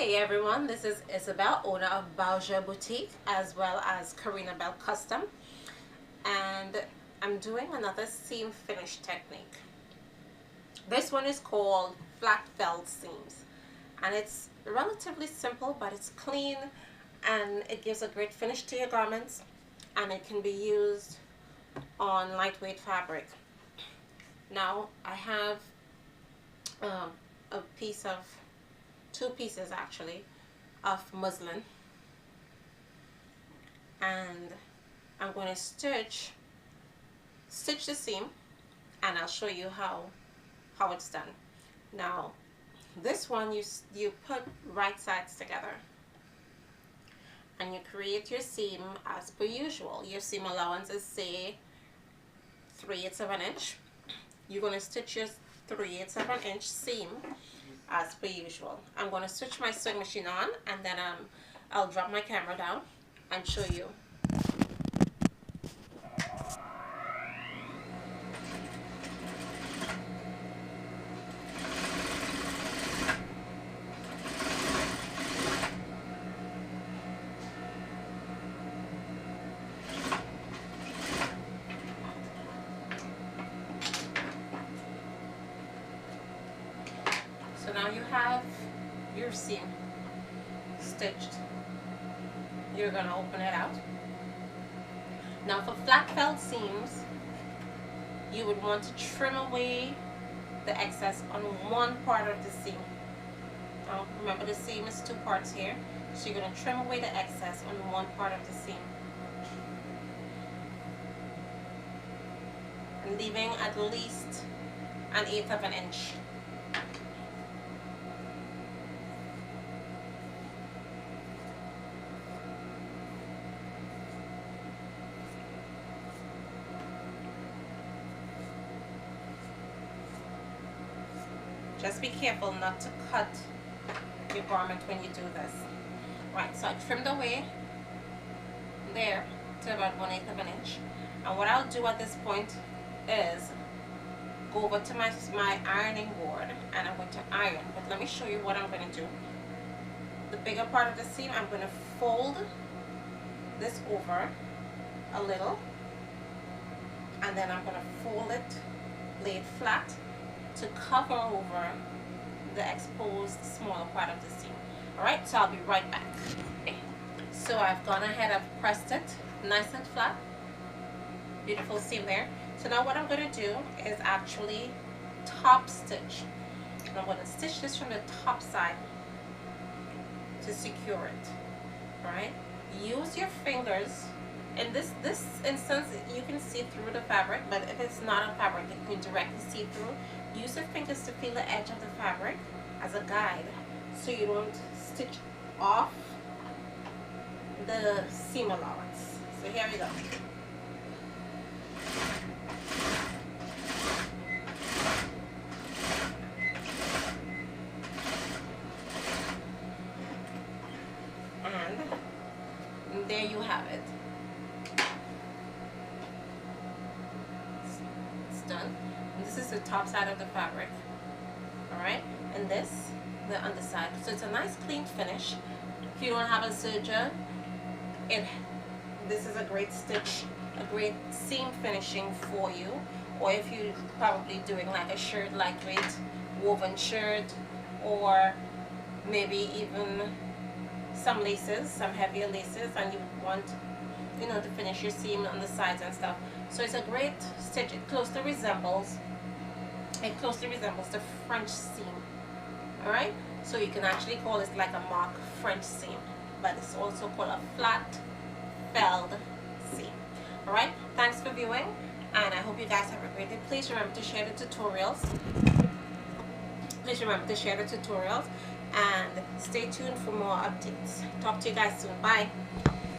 Hey everyone, this is Isabel, owner of Bouger Boutique as well as Corina Bell Custom, and I'm doing another seam finish technique. This one is called flat felt seams, and it's relatively simple, but it's clean and it gives a great finish to your garments, and it can be used on lightweight fabric. Now I have two pieces actually of muslin, and I'm going to stitch the seam, and I'll show you how it's done. Now this one you put right sides together and you create your seam as per usual. Your seam allowance is say 3/8 of an inch. You're going to stitch your 3/8 of an inch seam as per usual. I'm going to switch my sewing machine on, and then I'll drop my camera down and show you. So now you have your seam stitched. You're going to open it out. Now for flat felt seams, you would want to trim away the excess on one part of the seam. Now remember, the seam is two parts here, so you're going to trim away the excess on one part of the seam, and leaving at least 1/8 of an inch. Just be careful not to cut your garment when you do this. Right, so I trimmed away there to about 1/8 of an inch. And what I'll do at this point is go over to my ironing board, and I'm going to iron. But let me show you what I'm going to do. The bigger part of the seam, I'm going to fold this over a little, and then I'm going to fold it, lay it flat, to cover over the exposed smaller part of the seam. Alright, so I'll be right back. Okay. So I've gone ahead, I've pressed it nice and flat. Beautiful seam there. So now what I'm going to do is actually top stitch. And I'm going to stitch this from the top side to secure it. Alright, use your fingers. In this instance, you can see through the fabric, but if it's not a fabric you can directly see through. Use your fingers to feel the edge of the fabric as a guide, so you don't stitch off the seam allowance. So here we go. And there you have it. It's done. And this is the top side of the fabric. Alright? And this, the underside. So it's a nice clean finish. If you don't have a serger, this is a great stitch, a great seam finishing for you. Or if you're probably doing like a shirt, lightweight woven shirt, or maybe even some laces, some heavier laces, and you want, you know, to finish your seam on the sides and stuff. So it's a great stitch. It closely resembles the French seam. Alright, so you can actually call this like a mock French seam, but it's also called a flat felled seam. Alright, thanks for viewing, and I hope you guys have a great day. Please remember to share the tutorials. And stay tuned for more updates. Talk to you guys soon. Bye.